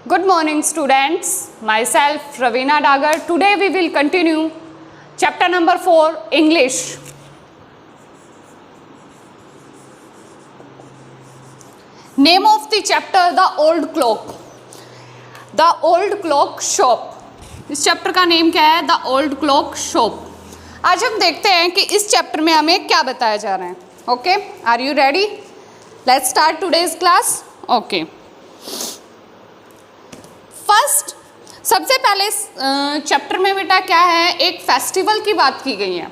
Good morning, students. Myself, Ravina Dagar. Today we will continue chapter number 4, English. Name of the chapter, The Old Clock. The Old Clock Shop. इस chapter का name क्या है? The old clock shop. आज हम देखते हैं कि इस चैप्टर में हमें क्या बताया जा रहा है. Okay, are you ready? Let's start today's class. Okay, first सबसे पहले चैप्टर में बेटा क्या है, एक फेस्टिवल की बात की गई है.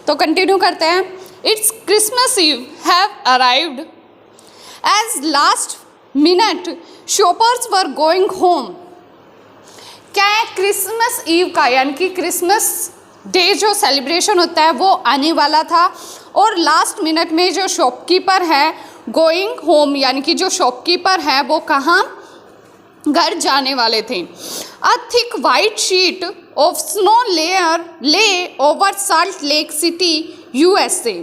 तो कंटिन्यू करते हैं. It's Christmas Eve have arrived as last minute shoppers were going home. क्या है? क्रिसमस ईव का यानी कि क्रिसमस डे जो सेलिब्रेशन होता है वो आने वाला था और लास्ट मिनट में जो शॉपकीपर है गोइंग होम यानी कि जो शॉपकीपर है वो कहाँ घर जाने वाले थे. A thick white sheet of snow layer lay over salt lake city USA.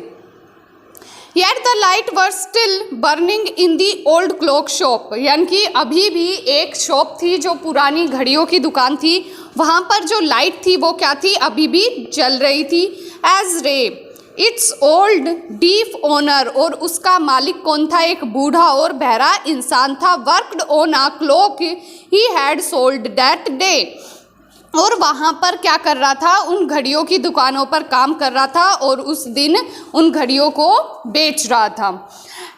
Yet the light was still burning in the old clock shop. यानी कि अभी भी एक शॉप थी जो पुरानी घड़ियों की दुकान थी, वहाँ पर जो लाइट थी वो क्या थी? अभी भी जल रही थी. एज रे इट्स ओल्ड डीफ ओनर, और उसका मालिक कौन था? एक बूढ़ा और बहरा इंसान था. Worked on a clock he had sold that day. और वहाँ पर क्या कर रहा था? उन घड़ियों की दुकानों पर काम कर रहा था और उस दिन उन घड़ियों को बेच रहा था.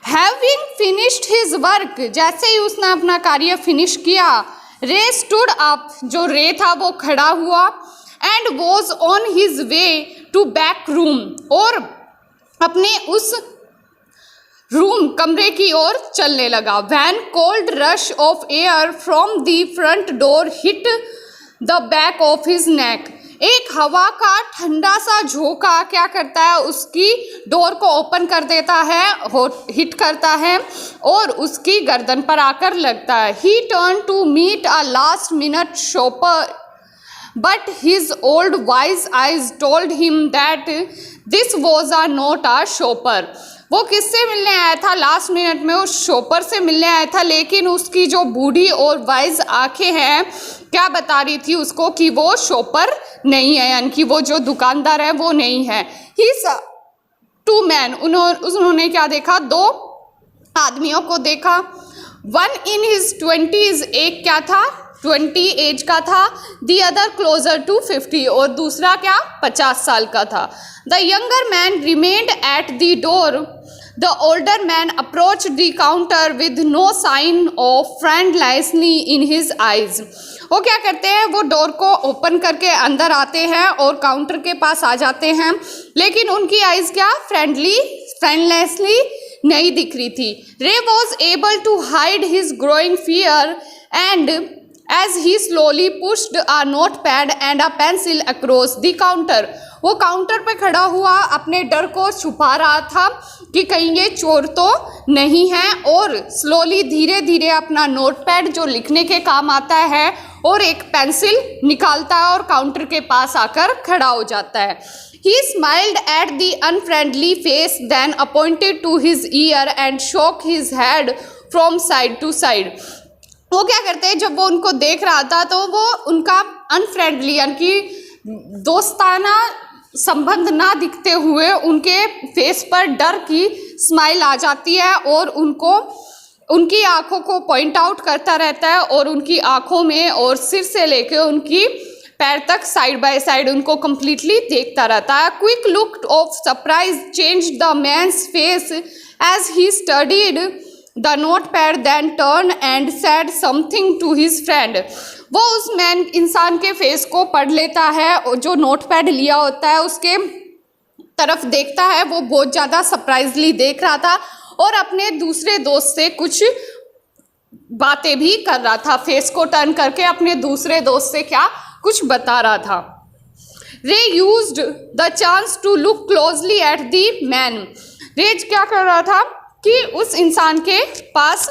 हैविंग फिनिश्ड हिज वर्क, जैसे ही उसने अपना कार्य फिनिश किया, रे स्टूड अप, जो रे था वो खड़ा हुआ. And was on his way to back room, और अपने उस रूम कमरे की ओर चलने लगा. When cold rush of air from the front door hit the back of his neck. एक हवा का ठंडा सा झोंका क्या करता है? उसकी डोर को ओपन कर देता है, हिट करता है और उसकी गर्दन पर आकर लगता है. He turn to meet a last minute shopper but his old wise eyes told him that this was a not a shopper. वो किससे मिलने आया था? लास्ट मिनट में उस शॉपर से मिलने आया था, लेकिन उसकी जो बूढ़ी और वाइज आंखें हैं क्या बता रही थी उसको कि वो शॉपर नहीं है, यानी कि वो जो दुकानदार है वो नहीं है. ही टू मैन, उन्होंने क्या देखा? दो आदमियों को देखा. वन इन हिज 20s, एक क्या था? 20 एज का था. दी अदर क्लोजर टू 50, और दूसरा क्या? 50 साल का था. The younger man remained eight the door. The older man approached the counter with no sign of friendliness in his eyes. वो क्या करते हैं? वो डोर को ओपन करके अंदर आते हैं और काउंटर के पास आ जाते हैं, लेकिन उनकी आइज क्या? फ्रेंडलेसली नहीं दिख रही थी. Ray was able to hide his growing fear and as he slowly pushed a notepad and a pencil across the counter. वो काउंटर पे खड़ा हुआ अपने डर को छुपा रहा था कि कहीं ये चोर तो नहीं है, और स्लोली धीरे धीरे अपना नोटपैड जो लिखने के काम आता है और एक पेंसिल निकालता है और काउंटर के पास आकर खड़ा हो जाता है. He smiled at the unfriendly face, then pointed to his ear and shook his head from side to side. वो क्या करते हैं? जब वो उनको देख रहा था तो वो उनका अनफ्रेंडली यानी कि दोस्ताना संबंध ना दिखते हुए उनके फेस पर डर की स्माइल आ जाती है और उनको उनकी आंखों को पॉइंट आउट करता रहता है और उनकी आंखों में और सिर से लेके उनकी पैर तक साइड बाय साइड उनको कंप्लीटली देखता रहता है. Quick look of surprise changed the man's face as he studied the notepad, then turn and said something to his friend. वो उस मैन इंसान के फेस को पढ़ लेता है और जो नोटपैड लिया होता है उसके तरफ देखता है. वो बहुत ज़्यादा सरप्राइजली देख रहा था और अपने दूसरे दोस्त से कुछ बातें भी कर रहा था. फेस को टर्न करके अपने दूसरे दोस्त से क्या कुछ बता रहा था. Ray used the chance to look closely at the man. Ray क्या कर रहा था कि उस इंसान के पास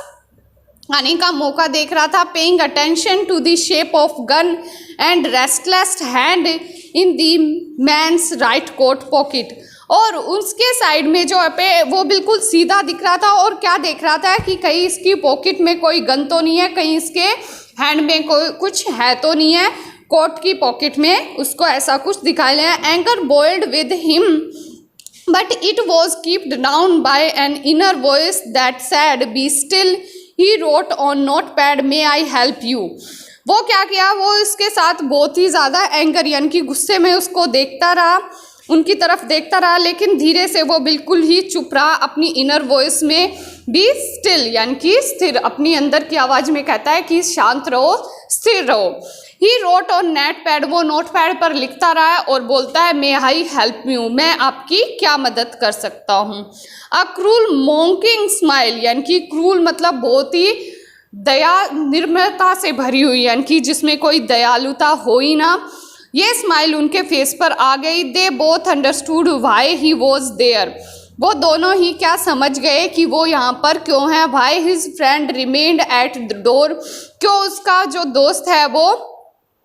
आने का मौका देख रहा था. Paying attention to the shape of gun and restless hand in the man's right coat pocket. और उसके साइड में जो है वो बिल्कुल सीधा दिख रहा था और क्या देख रहा था कि कहीं इसकी पॉकेट में कोई गन तो नहीं है, कहीं इसके हैंड में कोई कुछ है तो नहीं है, कोट की पॉकेट में उसको ऐसा कुछ दिखाई दिया। Anger boiled with him but it was keeped down by an inner voice that sad be still. He wrote on note pad may I help you. वो क्या किया, वो इसके साथ बहुत ही ज़्यादा एंगर यानी कि गुस्से में उसको देखता रहा, उनकी तरफ देखता रहा, लेकिन धीरे से वो बिल्कुल ही चुप रहा। अपनी इनर वॉइस में बी स्टिल यानी कि स्थिर, अपनी अंदर की आवाज़ में कहता है कि शांत रहो, स्थिर रहो। He wrote on net pad, वो नोट पैड पर लिखता रहा और बोलता है मे आई हेल्प यू, मैं आपकी क्या मदद कर सकता हूँ। अ क्रूल मॉकिंग स्माइल यानी कि क्रूल मतलब बहुत ही दया निर्मलता से भरी हुई, यानी कि जिसमें कोई दयालुता हो ही ना, ये स्माइल उनके फेस पर आ गई। They both understood why he was there, वो दोनों ही क्या समझ गए कि वो यहाँ पर क्यों है। Why his friend remained eight the door, क्यों उसका जो दोस्त है वो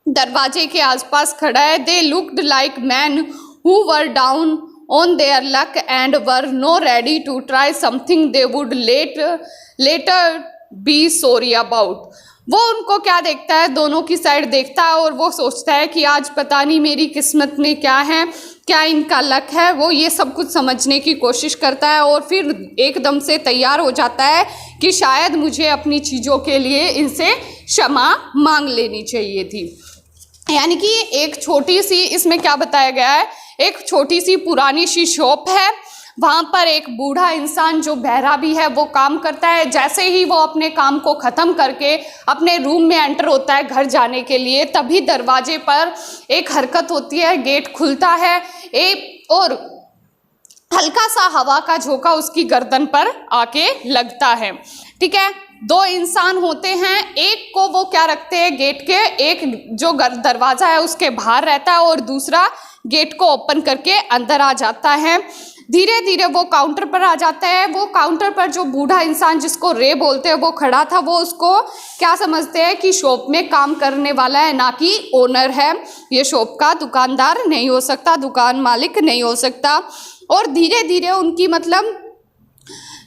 दरवाजे के आसपास खड़ा है। They looked like man who were down on their luck and were no ready to try something they would later be sorry about. वो उनको क्या देखता है, दोनों की साइड देखता है और वो सोचता है कि आज पता नहीं मेरी किस्मत में क्या है, क्या इनका लक है। वो ये सब कुछ समझने की कोशिश करता है और फिर एकदम से तैयार हो जाता है कि शायद मुझे अपनी चीज़ों के लिए इनसे क्षमा मांग लेनी चाहिए थी। यानी कि एक छोटी सी, इसमें क्या बताया गया है, एक छोटी सी पुरानी सी शॉप है, वहाँ पर एक बूढ़ा इंसान जो बहरा भी है वो काम करता है। जैसे ही वो अपने काम को ख़त्म करके अपने रूम में एंटर होता है घर जाने के लिए, तभी दरवाजे पर एक हरकत होती है, गेट खुलता है और हल्का सा हवा का झोंका उसकी गर्दन पर आके लगता है। ठीक है, दो इंसान होते हैं, एक को वो क्या रखते हैं गेट के, एक जो दरवाज़ा है उसके बाहर रहता है और दूसरा गेट को ओपन करके अंदर आ जाता है। धीरे धीरे वो काउंटर पर आ जाता है। वो काउंटर पर जो बूढ़ा इंसान जिसको रे बोलते हैं वो खड़ा था, वो उसको क्या समझते हैं कि शॉप में काम करने वाला है, ना कि ओनर है। ये शॉप का दुकानदार नहीं हो सकता, दुकान मालिक नहीं हो सकता। और धीरे धीरे उनकी मतलब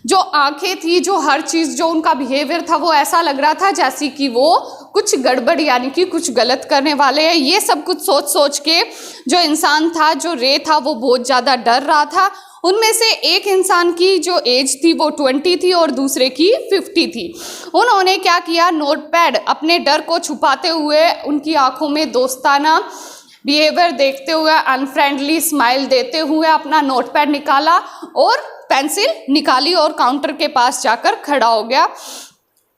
जो आंखें थी, जो हर चीज़, जो उनका बिहेवियर था, वो ऐसा लग रहा था जैसे कि वो कुछ गड़बड़ यानी कि कुछ गलत करने वाले हैं। ये सब कुछ सोच सोच के जो इंसान था, जो रे था, वो बहुत ज़्यादा डर रहा था। उनमें से एक इंसान की जो एज थी वो 20 थी और दूसरे की 50 थी। उन्होंने क्या किया, नोटपैड अपने डर को छुपाते हुए, उनकी आंखों में दोस्ताना बिहेवियर देखते हुए, अनफ्रेंडली स्माइल देते हुए अपना नोटपैड निकाला और पेंसिल निकाली और काउंटर के पास जाकर खड़ा हो गया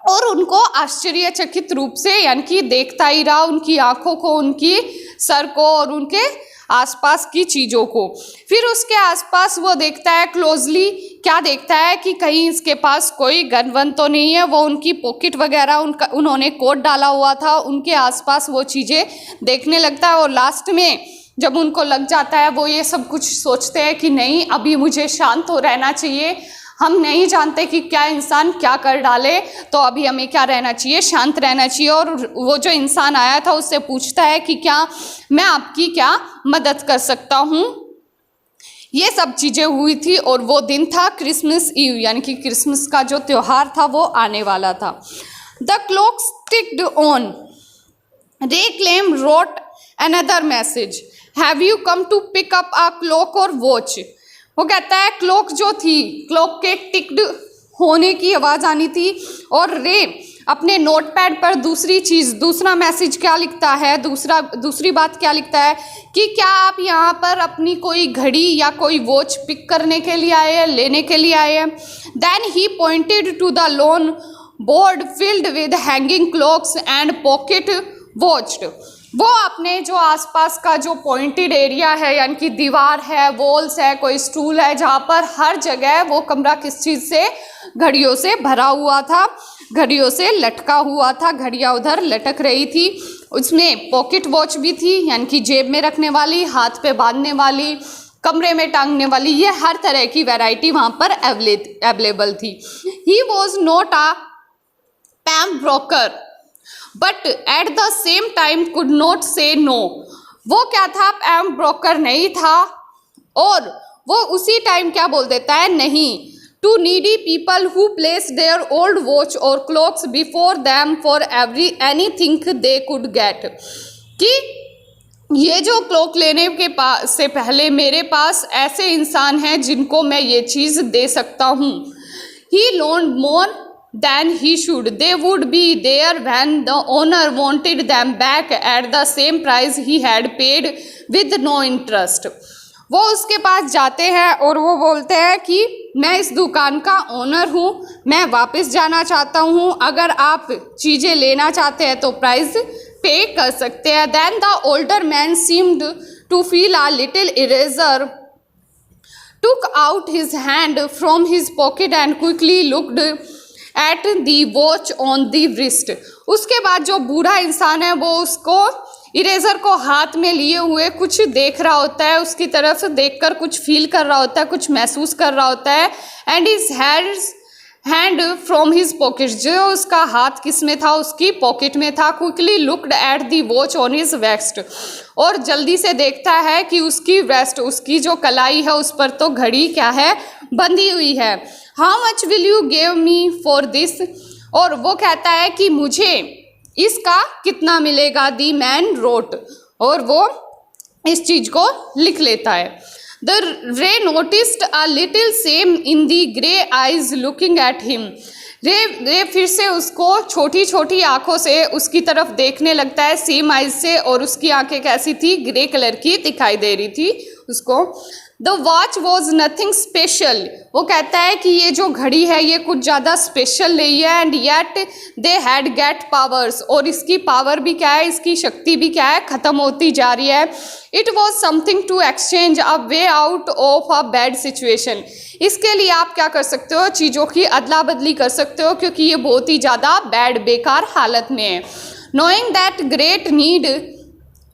और उनको आश्चर्यचकित रूप से यानी कि देखता ही रहा, उनकी आंखों को, उनकी सर को और उनके आसपास की चीज़ों को। फिर उसके आसपास वो देखता है क्लोजली, क्या देखता है कि कहीं इसके पास कोई गन वन तो नहीं है। वो उनकी पॉकेट वगैरह, उन्होंने कोट डाला हुआ था, उनके आसपास वो चीज़ें देखने लगता है। और लास्ट में जब उनको लग जाता है, वो ये सब कुछ सोचते हैं कि नहीं, अभी मुझे शांत हो रहना चाहिए, हम नहीं जानते कि क्या इंसान क्या कर डाले, तो अभी हमें क्या रहना चाहिए, शांत रहना चाहिए। और वो जो इंसान आया था उससे पूछता है कि क्या मैं आपकी क्या मदद कर सकता हूँ। ये सब चीज़ें हुई थी और वो दिन था क्रिसमस ईव, यानी कि क्रिसमस का जो त्यौहार था वो आने वाला था। The clock ticked on, Ray calmly wrote another message, have you come to pick up a clock or watch. वो कहता है क्लॉक जो थी, क्लॉक के टिक्ड होने की आवाज़ आनी थी और रे अपने नोटपैड पर दूसरी चीज़, दूसरा मैसेज क्या लिखता है, दूसरी बात क्या लिखता है कि क्या आप यहाँ पर अपनी कोई घड़ी या कोई वॉच पिक करने के लिए आए हैं, लेने के लिए आए हैं। Then he pointed to the long board filled with hanging clocks and pocket watches. वो अपने जो आसपास का जो पॉइंटेड एरिया है, यानी कि दीवार है, वॉल्स है, कोई स्टूल है, जहाँ पर हर जगह वो कमरा किस चीज़ से, घड़ियों से भरा हुआ था, घड़ियों से लटका हुआ था, घड़ियाँ उधर लटक रही थी। उसमें पॉकेट वॉच भी थी, यानी कि जेब में रखने वाली, हाथ पे बांधने वाली, कमरे में टांगने वाली, ये हर तरह की वैरायटी वहाँ पर अवेलेबल थी। He was not a पैम broker but at the same time could not say no. वो क्या था, पैम ब्रोकर नहीं था और वो उसी टाइम क्या बोल देता है, नहीं, to needy people who place their old watch or clocks before them for anything they could get। कि ये जो क्लॉक लेने के से पहले मेरे पास ऐसे इंसान हैं जिनको मैं ये चीज़ दे सकता हूँ। He loaned more than he should. They would be there when the owner wanted them back at the same price he had paid with no interest। वो उसके पास जाते हैं और वो बोलते हैं कि मैं इस दुकान का ओनर हूँ, मैं वापस जाना चाहता हूँ, अगर आप चीज़ें लेना चाहते हैं तो प्राइस पे कर सकते हैं। Then the older man seemed to feel a little eraser, took out his hand from his pocket and quickly looked at the watch on the wrist। उसके बाद जो बूढ़ा इंसान है वो उसको इरेजर को हाथ में लिए हुए कुछ देख रहा होता है, उसकी तरफ देखकर कुछ फील कर रहा होता है, कुछ महसूस कर रहा होता है। And his hand from his pocket, जो उसका हाथ किस में था, उसकी पॉकेट में था। Quickly looked at the watch on his vest, और जल्दी से देखता है कि उसकी वेस्ट, उसकी जो कलाई है उस पर तो घड़ी क्या है, बंधी हुई है। How much will you give me for this, और वो कहता है कि मुझे इसका कितना मिलेगा। दी मैन रोट, और वो इस चीज को लिख लेता है। द रे noticed a little same in the grey eyes looking at him. रे फिर से उसको छोटी छोटी आंखों से उसकी तरफ देखने लगता है, सेम आइज से, और उसकी आंखें कैसी थी, ग्रे कलर की दिखाई दे रही थी उसको। The watch was nothing special, वो कहता है कि ये जो घड़ी है ये कुछ ज़्यादा स्पेशल नहीं है। And yet they had great powers, और इसकी पावर भी क्या है, इसकी शक्ति भी क्या है, ख़त्म होती जा रही है। It was something to exchange a way out of a bad situation, इसके लिए आप क्या कर सकते हो, चीज़ों की अदला बदली कर सकते हो, क्योंकि ये बहुत ही ज़्यादा बैड, बेकार हालत में है। Knowing that great need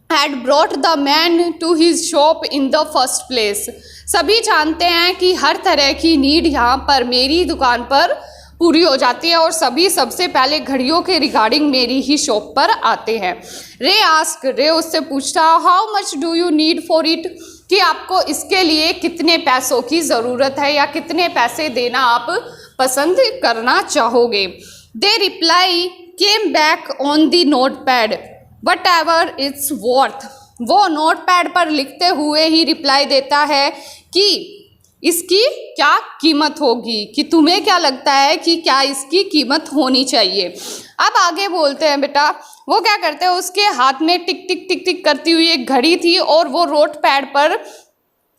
had brought the man to his shop in the first place, सभी जानते हैं कि हर तरह की नीड यहाँ पर मेरी दुकान पर पूरी हो जाती है, और सभी सबसे पहले घड़ियों के रिगार्डिंग मेरी ही शॉप पर आते हैं। रे आस्क, रे उससे पूछता, how much do you need for it, कि आपको इसके लिए कितने पैसों की ज़रूरत है या कितने पैसे देना आप पसंद करना चाहोगे। They reply came back on the note pad whatever it's worth, वो नोट पैड पर लिखते हुए ही रिप्लाई देता है कि इसकी क्या कीमत होगी, कि तुम्हें क्या लगता है कि क्या इसकी कीमत होनी चाहिए। अब आगे बोलते हैं बेटा, वो क्या करते हैं, उसके हाथ में टिक टिक टिक टिक करती हुई एक घड़ी थी, और वो नोट पैड पर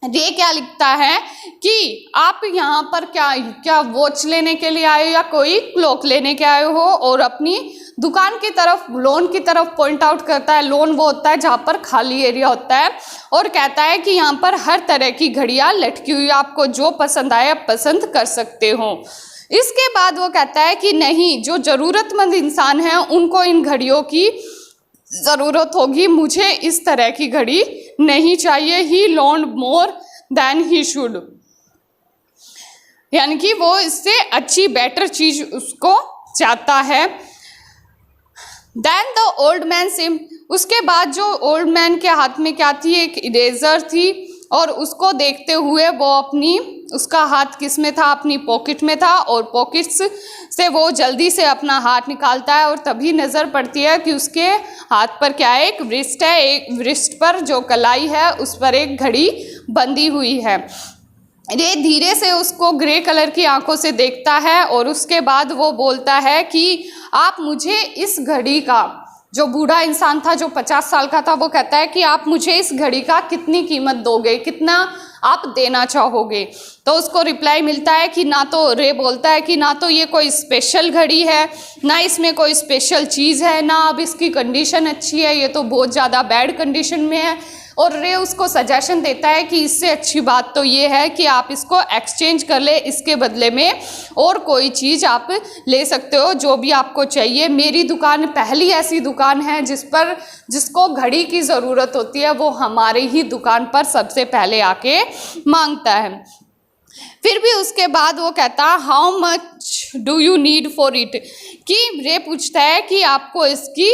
रे क्या लिखता है कि आप यहाँ पर क्या वॉच लेने के लिए आए हो या कोई क्लॉक लेने के आए हो, और अपनी दुकान की तरफ, लोन की तरफ पॉइंट आउट करता है। लोन वो होता है जहाँ पर खाली एरिया होता है, और कहता है कि यहाँ पर हर तरह की घड़ियाँ लटकी हुई, आपको जो पसंद आए आप पसंद कर सकते हो। इसके बाद वो कहता है कि नहीं, जो ज़रूरतमंद इंसान हैं उनको इन घड़ियों की ज़रूरत होगी, मुझे इस तरह की घड़ी नहीं चाहिए। ही लोन्ड मोर देन ही शुड, यानी कि वो इससे अच्छी बेटर चीज़ उसको चाहता है। Then the old man seem, उसके बाद जो ओल्ड मैन के हाथ में क्या थी, एक इरेजर थी, और उसको देखते हुए वो उसका हाथ किस में था, अपनी पॉकेट में था, और पॉकेट्स से वो जल्दी से अपना हाथ निकालता है, और तभी नज़र पड़ती है कि उसके हाथ पर क्या है, एक रिस्ट है, एक रिस्ट पर जो कलाई है उस पर एक घड़ी बंधी हुई है। रे धीरे से उसको ग्रे कलर की आंखों से देखता है, और उसके बाद वो बोलता है कि आप मुझे इस घड़ी का, जो बूढ़ा इंसान था जो 50 साल का था, वो कहता है कि आप मुझे इस घड़ी का कितनी कीमत दोगे, कितना आप देना चाहोगे। तो उसको रिप्लाई मिलता है कि ना तो, रे बोलता है कि ना तो ये कोई स्पेशल घड़ी है, ना इसमें कोई स्पेशल चीज़ है, ना अब इसकी कंडीशन अच्छी है, ये तो बहुत ज़्यादा बैड कंडीशन में है। और रे उसको सजेशन देता है कि इससे अच्छी बात तो ये है कि आप इसको एक्सचेंज कर ले, इसके बदले में और कोई चीज़ आप ले सकते हो जो भी आपको चाहिए। मेरी दुकान पहली ऐसी दुकान है जिसको घड़ी की ज़रूरत होती है, वो हमारी ही दुकान पर सबसे पहले आके मांगता है। फिर भी उसके बाद वो कहता है how much do you need for it, कि रे पूछता है कि आपको इसकी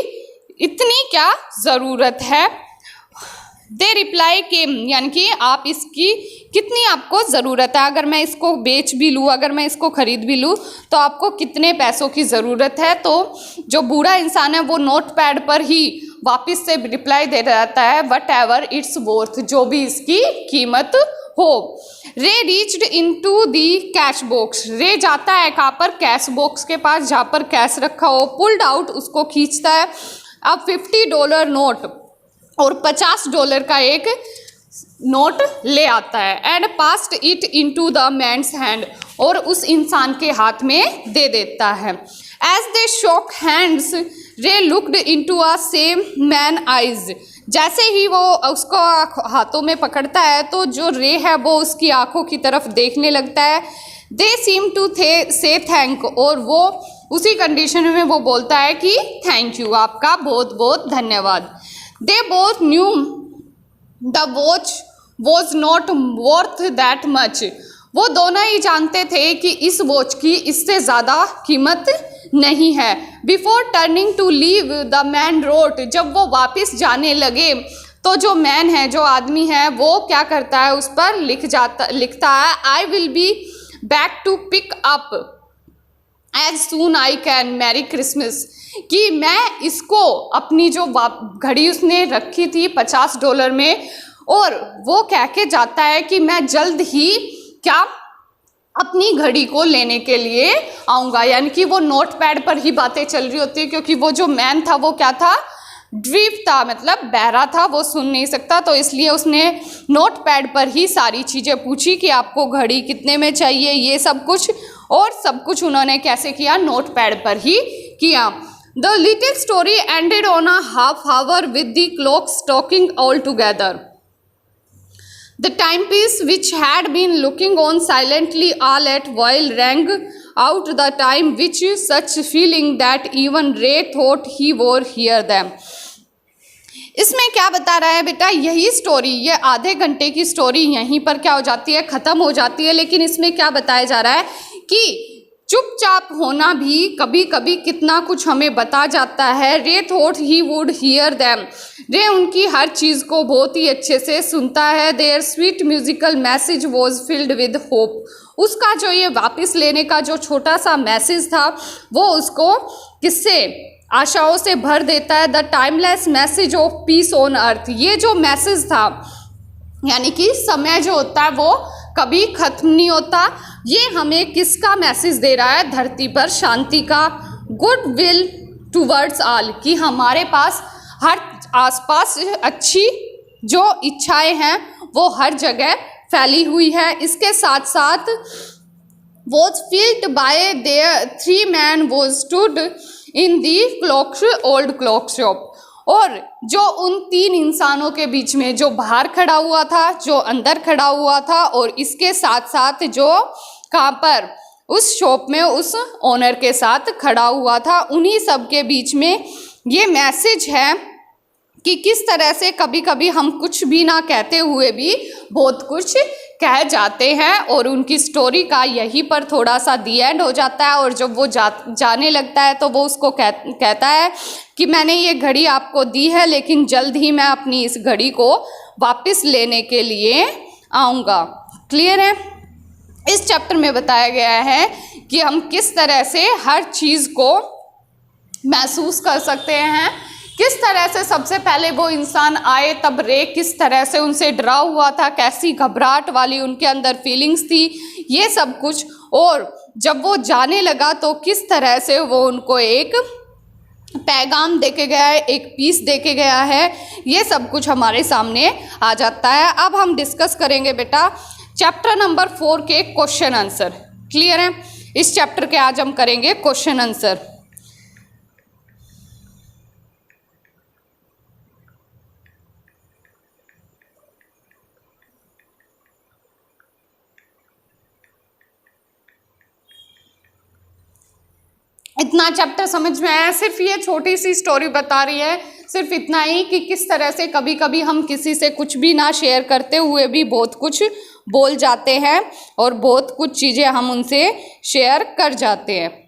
इतनी क्या ज़रूरत है। दे रिप्लाई केम, यानी कि आप इसकी कितनी आपको ज़रूरत है, अगर मैं इसको बेच भी लूँ, अगर मैं इसको खरीद भी लूँ तो आपको कितने पैसों की ज़रूरत है। तो जो बूढ़ा इंसान है वो नोट पैड पर ही वापस से रिप्लाई दे रहता है वट एवर इट्स वर्थ, जो भी इसकी कीमत हो। रे reached into the cash box, रे जाता है कहाँ पर, कैश बॉक्स के पास जहाँ पर कैश रखा हो। पुल्ड आउट, उसको खींचता है। अब $50 नोट और $50 का एक नोट ले आता है। And passed it into the man's hand, और उस इंसान के हाथ में दे देता है। As they shook hands Ray looked into a same man eyes, जैसे ही वो उसको हाथों में पकड़ता है तो जो रे है वो उसकी आंखों की तरफ देखने लगता है। दे सीम टू से थैंक, और वो उसी कंडीशन में वो बोलता है कि थैंक यू, आपका बहुत बहुत धन्यवाद। They both new the watch was not worth that much, वो दोनों ही जानते थे कि इस वॉच की इससे ज़्यादा कीमत नहीं है। Before turning to leave the man wrote, जब वो वापस जाने लगे तो जो मैन है, जो आदमी है, वो क्या करता है, उस पर लिखता है I will be back to pick up as soon I can, merry Christmas, कि मैं इसको अपनी जो घड़ी उसने रखी थी $50 में, और वो कह के जाता है कि मैं जल्द ही क्या अपनी घड़ी को लेने के लिए आऊँगा। यानी कि वो नोट पैड पर ही बातें चल रही होती है, क्योंकि वो जो मैन था वो क्या था, ड्रीफ था, मतलब बहरा था, वो सुन नहीं सकता, तो इसलिए उसने नोट पैड पर ही सारी चीज़ें पूछी कि आपको घड़ी कितने में चाहिए, ये सब कुछ, और सब कुछ उन्होंने कैसे किया, नोट पैड पर ही किया। The little story ended on a half hour with the clocks talking all together. The timepiece, which had been looking on silently all at while, rang out the time with such feeling that even Ray thought he would hear them. इसमें क्या बता रहा है बेटा, यही story, ये आधे घंटे की स्टोरी यहीं पर क्या हो जाती है, ख़त्म हो जाती है। लेकिन इसमें क्या बताया जा रहा है कि चुपचाप होना भी कभी कभी कितना कुछ हमें बता जाता है। रे thought he would hear them, रे उनकी हर चीज़ को बहुत ही अच्छे से सुनता है। Their sweet musical message was filled with hope, उसका जो ये वापस लेने का जो छोटा सा मैसेज था वो उसको किससे, आशाओं से भर देता है। The timeless message of peace on earth, ये जो मैसेज था, यानी कि समय जो होता है वो कभी खत्म नहीं होता, ये हमें किसका मैसेज दे रहा है, धरती पर शांति का। गुड विल टूवर्ड्स ऑल, कि हमारे पास हर आसपास अच्छी जो इच्छाएं हैं वो हर जगह फैली हुई है। इसके साथ साथ was filled by their 3 men was stood in the old clock shop, और जो उन 3 इंसानों के बीच में जो बाहर खड़ा हुआ था, जो अंदर खड़ा हुआ था, और इसके साथ साथ जो कहाँ पर उस शॉप में उस ओनर के साथ खड़ा हुआ था, उन्हीं सब के बीच में ये मैसेज है कि किस तरह से कभी कभी हम कुछ भी ना कहते हुए भी बहुत कुछ कह जाते हैं। और उनकी स्टोरी का यहीं पर थोड़ा सा दी एंड हो जाता है। और जब वो जाने लगता है तो वो उसको कहता है कि मैंने ये घड़ी आपको दी है, लेकिन जल्द ही मैं अपनी इस घड़ी को वापस लेने के लिए आऊँगा। क्लियर है? इस चैप्टर में बताया गया है कि हम किस तरह से हर चीज़ को महसूस कर सकते हैं, किस तरह से सबसे पहले वो इंसान आए तब रे किस तरह से उनसे डरा हुआ था, कैसी घबराहट वाली उनके अंदर फीलिंग्स थी, ये सब कुछ। और जब वो जाने लगा तो किस तरह से वो उनको एक पैगाम देके गया है, एक पीस देके गया है, ये सब कुछ हमारे सामने आ जाता है। अब हम डिस्कस करेंगे बेटा चैप्टर नंबर 4 के क्वेश्चन आंसर। क्लियर है? इस चैप्टर के आज हम करेंगे क्वेश्चन आंसर। इतना चैप्टर समझ में आया? सिर्फ ये छोटी सी स्टोरी बता रही है, सिर्फ इतना ही कि किस तरह से कभी कभी हम किसी से कुछ भी ना शेयर करते हुए भी बहुत कुछ बोल जाते हैं और बहुत कुछ चीज़ें हम उनसे शेयर कर जाते हैं।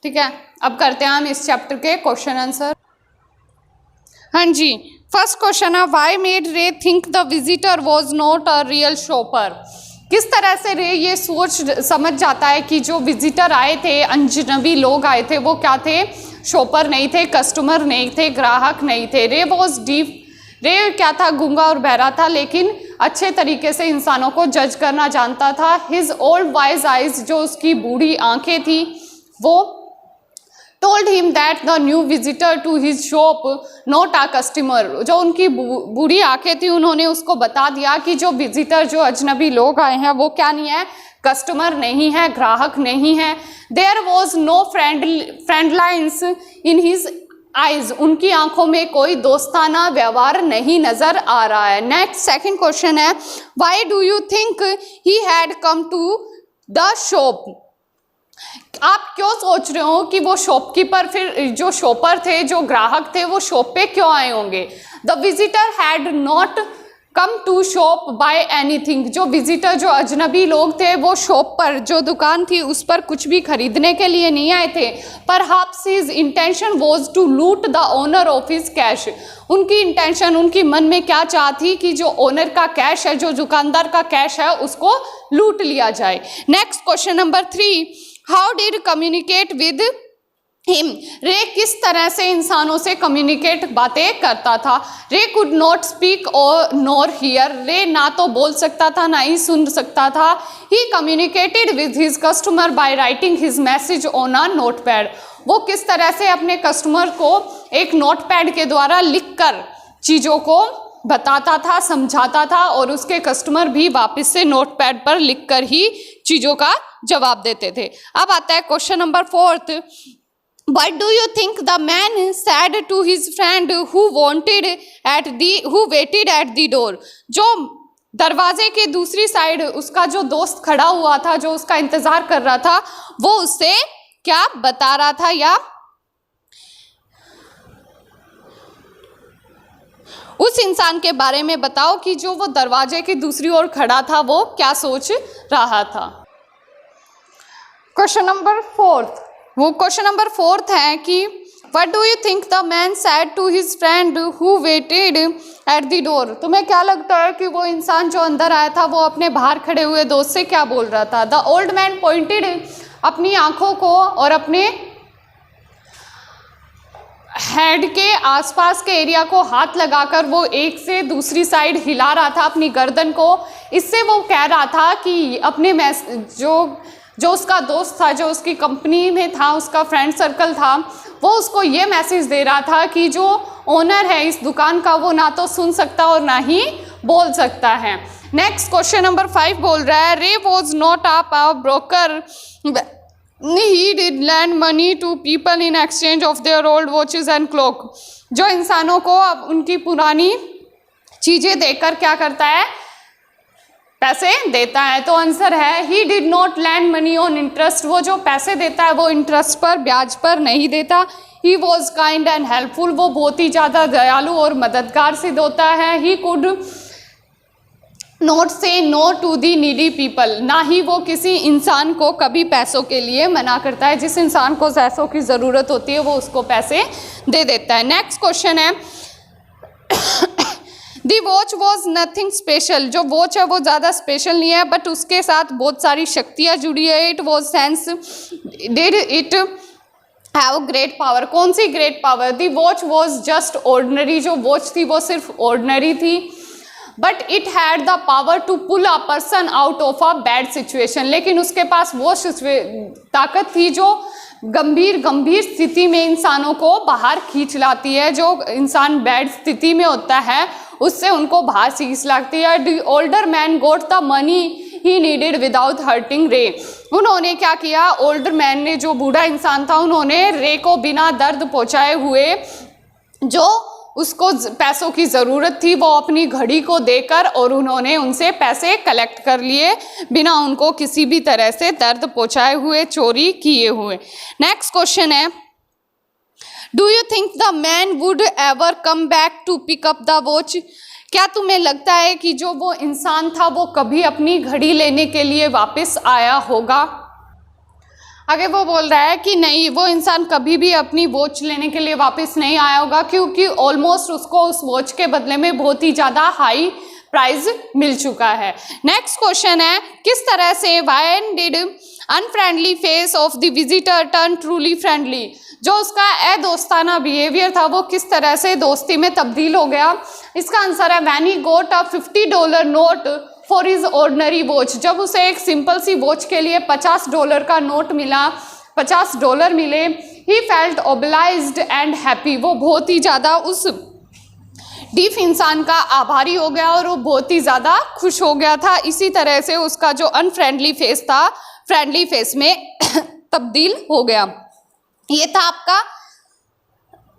ठीक है, अब करते हैं हम इस चैप्टर के क्वेश्चन आंसर। हाँ जी, फर्स्ट क्वेश्चन है व्हाई मेड रे think the visitor was not a real shopper. किस तरह से रे ये सोच समझ जाता है कि जो विजिटर आए थे, अजनबी लोग आए थे, वो क्या थे, शॉपर नहीं थे, कस्टमर नहीं थे, ग्राहक नहीं थे। रे वॉज डीप, रे क्या था, गूंगा और बहरा था, लेकिन अच्छे तरीके से इंसानों को जज करना जानता था। हिज ओल्ड वाइज आइज, जो उसकी बूढ़ी आंखें थी, वो told him that the new visitor to his shop not a customer, जो उनकी बूढ़ी आंखें थी, उन्होंने उसको बता दिया कि जो विजिटर, जो अजनबी लोग आए हैं, वो क्या नहीं है, कस्टमर नहीं है, ग्राहक नहीं है। There was no friendliness in his eyes, उनकी आंखों में कोई दोस्ताना व्यवहार नहीं नजर आ रहा है। नेक्स्ट सेकंड क्वेश्चन है why do you think he had come to the shop. आप क्यों सोच रहे हो कि वो शॉपकीपर, फिर जो शॉपर थे, जो ग्राहक थे, वो शॉप पे क्यों आए होंगे। The visitor had not come to shop buy anything, जो विजिटर, जो अजनबी लोग थे, वो शॉप पर, जो दुकान थी, उस पर कुछ भी खरीदने के लिए नहीं आए थे। Perhaps his intention was to loot the owner of his cash, उनकी इंटेंशन, उनकी मन में क्या चाह थी कि जो ओनर का कैश है, जो दुकानदार का कैश है, उसको लूट लिया जाए। Next question number 3, how did communicate with him. रे किस तरह से इंसानों से कम्युनिकेट, बातें करता था। रे कुड नॉट स्पीक और नॉर हियर, रे ना तो बोल सकता था, ना ही सुन सकता था। He communicated with his customer by writing his message on a notepad, वो किस तरह से अपने कस्टमर को एक नोटपैड के द्वारा लिखकर चीज़ों को बताता था, समझाता था, और उसके कस्टमर भी वापस से नोटपैड पर लिखकर ही चीज़ों का जवाब देते थे। अब आता है question number 4, What do you think the man said to his friend who waited at the door? जो दरवाजे के दूसरी साइड उसका जो दोस्त खड़ा हुआ था, जो उसका इंतजार कर रहा था, वो उससे क्या बता रहा था, या उस इंसान के बारे में बताओ कि जो वो दरवाजे की दूसरी ओर खड़ा था, वो क्या सोच रहा था। क्वेश्चन नंबर 4, वो क्वेश्चन नंबर 4 है कि what do you think the man said to his friend who waited at the door. तुम्हें क्या लगता है कि वो इंसान जो अंदर आया था, वो अपने बाहर खड़े हुए दोस्त से क्या बोल रहा था। द ओल्ड मैन पॉइंटेड, अपनी आंखों को और अपने हेड के आसपास के एरिया को हाथ लगाकर वो एक से दूसरी साइड हिला रहा था अपनी गर्दन को। इससे वो कह रहा था कि अपने जो उसका दोस्त था, जो उसकी कंपनी में था, उसका फ्रेंड सर्कल था, वो उसको ये मैसेज दे रहा था कि जो ओनर है इस दुकान का, वो ना तो सुन सकता और ना ही बोल सकता है। नेक्स्ट क्वेश्चन नंबर 5 बोल रहा है Ray was not a broker, he did lend money to people in exchange of their old watches and clock. जो इंसानों को अब उनकी पुरानी चीज़ें देकर क्या करता है, पैसे देता है। तो आंसर है he did not land money on interest, वो जो पैसे देता है वो इंटरेस्ट पर, ब्याज पर नहीं देता। He was kind and helpful, वो बहुत ही ज़्यादा दयालु और मददगार सिद्ध होता है। He could not say no to the needy people, ना ही वो किसी इंसान को कभी पैसों के लिए मना करता है। जिस इंसान को पैसों की ज़रूरत होती है वो उसको पैसे दे देता है। नेक्स्ट क्वेश्चन है दी वॉच वॉज नथिंग स्पेशल, जो वॉच है वो ज़्यादा स्पेशल नहीं है, बट उसके साथ बहुत सारी शक्तियाँ जुड़ी है। It was sense, did it have great power, कौन सी great power. The watch was just ordinary, जो वॉच थी वो सिर्फ ऑर्डिनरी थी, but it had the power to pull a person out of a bad situation, लेकिन उसके पास वो ताकत थी जो गंभीर स्थिति में इंसानों को बाहर खींच लाती है। जो इंसान बैड स्थिति में होता है उससे उनको बाहर खींच लाती है। The older man goat the money he needed without hurting रे, उन्होंने क्या किया, ओल्डर मैन ने, जो बूढ़ा इंसान था, उन्होंने रे को बिना दर्द पहुँचाए हुए जो उसको पैसों की ज़रूरत थी वो अपनी घड़ी को देकर और उन्होंने उनसे पैसे कलेक्ट कर लिए बिना उनको किसी भी तरह से दर्द पहुँचाए हुए, चोरी किए हुए। नेक्स्ट क्वेश्चन है do you think the man would ever come back to pick up the watch, क्या तुम्हें लगता है कि जो वो इंसान था वो कभी अपनी घड़ी लेने के लिए वापस आया होगा। आगे वो बोल रहा है कि नहीं, वो इंसान कभी भी अपनी वॉच लेने के लिए वापस नहीं आया होगा, क्योंकि ऑलमोस्ट उसको उस वॉच के बदले में बहुत ही ज़्यादा हाई प्राइस मिल चुका है। नेक्स्ट क्वेश्चन है, किस तरह से when did unfriendly face of the visitor turn truly friendly? जो उसका अदोस्ताना बिहेवियर था वो किस तरह से दोस्ती में तब्दील हो गया? इसका आंसर है when he got a $50 note for his ordinary watch. जब उसे एक सिंपल सी वॉच के लिए $50 का नोट मिला, $50 मिले, he felt obliged and happy. वो बहुत ही ज़्यादा उस डीफ इंसान का आभारी हो गया और वो बहुत ही ज़्यादा खुश हो गया था। इसी तरह से उसका जो अनफ्रेंडली फेस था फ्रेंडली फेस में तब्दील हो गया। ये था आपका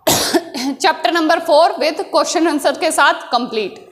chapter number 4 with question answer के साथ कंप्लीट।